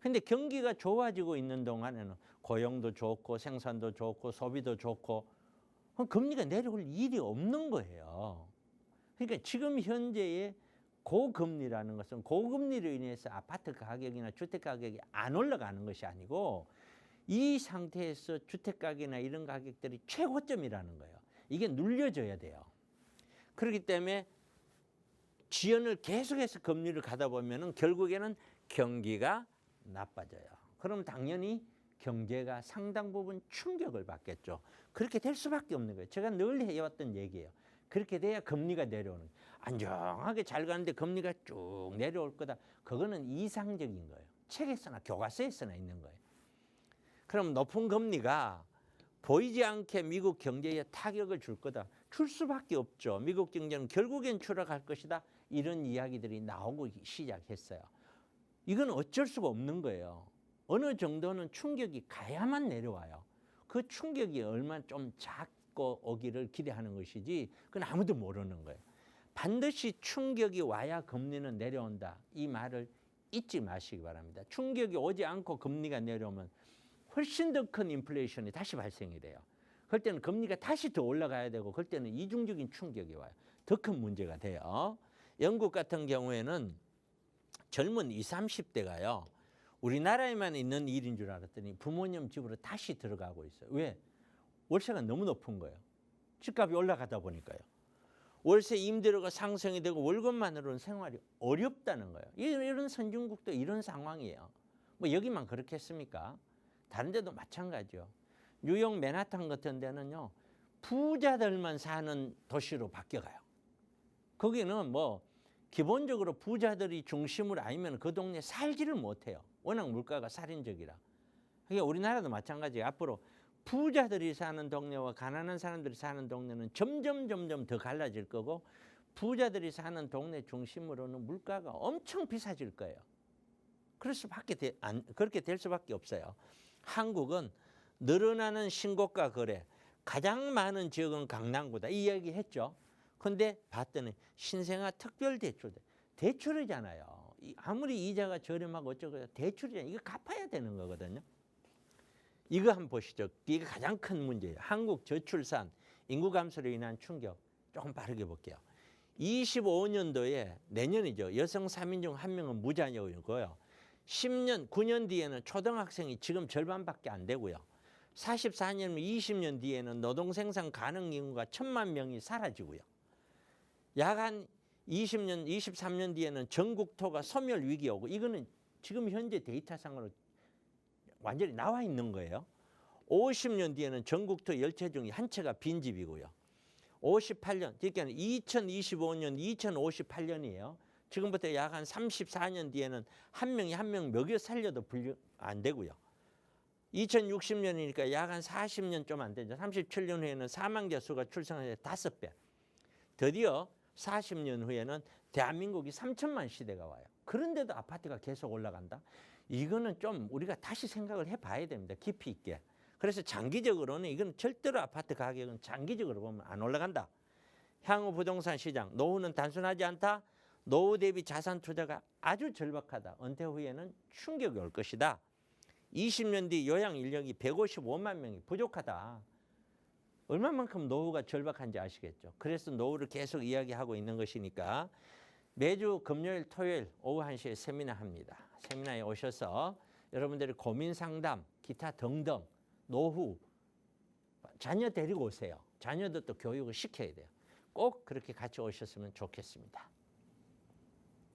근데 경기가 좋아지고 있는 동안에는 고용도 좋고 생산도 좋고 소비도 좋고 그럼 금리가 내려올 일이 없는 거예요. 그러니까 지금 현재의 고금리라는 것은 고금리로 인해서 아파트 가격이나 주택 가격이 안 올라가는 것이 아니고 이 상태에서 주택가격이나 이런 가격들이 최고점이라는 거예요. 이게 눌려져야 돼요. 그렇기 때문에 지연을 계속해서 금리를 가다 보면은 결국에는 경기가 나빠져요. 그럼 당연히 경제가 상당 부분 충격을 받겠죠. 그렇게 될 수밖에 없는 거예요. 제가 늘 해왔던 얘기예요. 그렇게 돼야 금리가 내려오는 거예요. 안정하게 잘 가는데 금리가 쭉 내려올 거다. 그거는 이상적인 거예요. 책에서나 교과서에서나 있는 거예요. 그럼 높은 금리가 보이지 않게 미국 경제에 타격을 줄 거다. 줄 수밖에 없죠. 미국 경제는 결국엔 추락할 것이다. 이런 이야기들이 나오고 시작했어요. 이건 어쩔 수가 없는 거예요. 어느 정도는 충격이 가야만 내려와요. 그 충격이 얼마나 좀 작고 오기를 기대하는 것이지 그건 아무도 모르는 거예요. 반드시 충격이 와야 금리는 내려온다. 이 말을 잊지 마시기 바랍니다. 충격이 오지 않고 금리가 내려오면 훨씬 더 큰 인플레이션이 다시 발생이 돼요. 그럴 때는 금리가 다시 더 올라가야 되고 그럴 때는 이중적인 충격이 와요. 더 큰 문제가 돼요. 영국 같은 경우에는 젊은 20, 30대가요. 우리나라에만 있는 일인 줄 알았더니 부모님 집으로 다시 들어가고 있어요. 왜? 월세가 너무 높은 거예요. 집값이 올라가다 보니까요. 월세 임대료가 상승이 되고 월급만으로는 생활이 어렵다는 거예요. 이런 선진국도 이런 상황이에요. 뭐 여기만 그렇겠습니까? 다른 데도 마찬가지요. 뉴욕 맨하탄 같은 데는요. 부자들만 사는 도시로 바뀌어가요. 거기는 뭐 기본적으로 부자들이 중심으로 아니면 그 동네에 살지를 못해요. 워낙 물가가 살인적이라. 그러니까 우리나라도 마찬가지예요. 앞으로 부자들이 사는 동네와 가난한 사람들이 사는 동네는 점점 더 갈라질 거고 부자들이 사는 동네 중심으로는 물가가 엄청 비싸질 거예요. 그렇게 될 수밖에 없어요. 한국은 늘어나는 신고가 거래, 가장 많은 지역은 강남구다. 이 이야기 했죠. 근데 봤더니 신생아 특별대출, 대출이잖아요. 아무리 이자가 저렴하고 어쩌고 대출이잖아요. 이거 갚아야 되는 거거든요. 이거 한번 보시죠. 이게 가장 큰 문제예요. 한국 저출산, 인구 감소로 인한 충격. 조금 빠르게 볼게요. 25년도에 내년이죠. 여성 3인 중 1명은 무자녀이고요. 9년 뒤에는 초등학생이 지금 절반밖에 안 되고요. 44년, 20년 뒤에는 노동생산 가능 인구가 1,000만 명이 사라지고요. 약 한 20년, 23년 뒤에는 전국토가 소멸 위기에 오고 이거는 지금 현재 데이터상으로 완전히 나와 있는 거예요. 50년 뒤에는 전국토 열채 중에 한 채가 빈집이고요. 58년, 그러니까 2025년, 2058년이에요. 지금부터 약 한 34년 뒤에는 한 명 먹여 살려도 안 되고요. 2060년이니까 약 한 40년 좀 안 되죠. 37년 후에는 사망자 수가 출생하는 5배. 드디어 40년 후에는 대한민국이 3천만 시대가 와요. 그런데도 아파트가 계속 올라간다? 이거는 좀 우리가 다시 생각을 해봐야 됩니다. 깊이 있게. 그래서 장기적으로는 이건 절대로 아파트 가격은 장기적으로 보면 안 올라간다. 향후 부동산 시장, 노후는 단순하지 않다. 노후 대비 자산 투자가 아주 절박하다. 은퇴 후에는 충격이 올 것이다. 20년 뒤 요양 인력이 155만 명이 부족하다. 얼마만큼 노후가 절박한지 아시겠죠? 그래서 노후를 계속 이야기하고 있는 것이니까 매주 금요일, 토요일 오후 1시에 세미나 합니다. 세미나에 오셔서 여러분들의 고민 상담, 기타 등등 노후 자녀 데리고 오세요. 자녀도 또 교육을 시켜야 돼요. 꼭 그렇게 같이 오셨으면 좋겠습니다.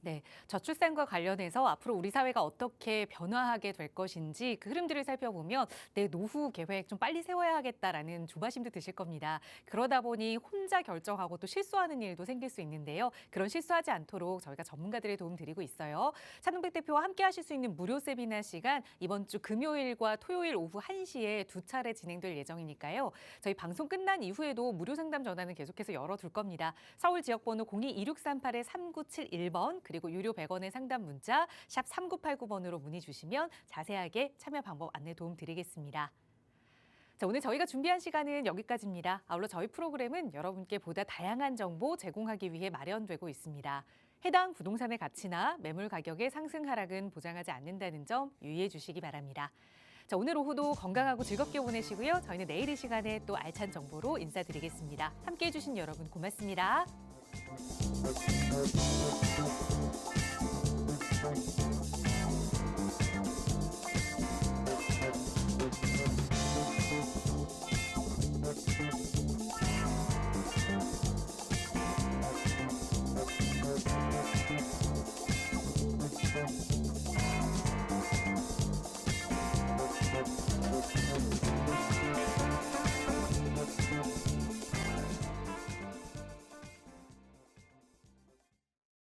네, 저출산과 관련해서 앞으로 우리 사회가 어떻게 변화하게 될 것인지 그 흐름들을 살펴보면 내 노후 계획 좀 빨리 세워야 하겠다라는 조바심도 드실 겁니다. 그러다 보니 혼자 결정하고 또 실수하는 일도 생길 수 있는데요. 그런 실수하지 않도록 저희가 전문가들의 도움 드리고 있어요. 차동백 대표와 함께 하실 수 있는 무료 세미나 시간 이번 주 금요일과 토요일 오후 1시에 2차례 진행될 예정이니까요. 저희 방송 끝난 이후에도 무료 상담 전화는 계속해서 열어둘 겁니다. 서울 지역번호 02-2638-3971번 그리고 유료 100원의 상담 문자 샵 3989번으로 문의 주시면 자세하게 참여 방법 안내 도움 드리겠습니다. 자, 오늘 저희가 준비한 시간은 여기까지입니다. 아울러 저희 프로그램은 여러분께 보다 다양한 정보 제공하기 위해 마련되고 있습니다. 해당 부동산의 가치나 매물 가격의 상승 하락은 보장하지 않는다는 점 유의해 주시기 바랍니다. 자, 오늘 오후도 건강하고 즐겁게 보내시고요. 저희는 내일 이 시간에 또 알찬 정보로 인사드리겠습니다. 함께해 주신 여러분 고맙습니다.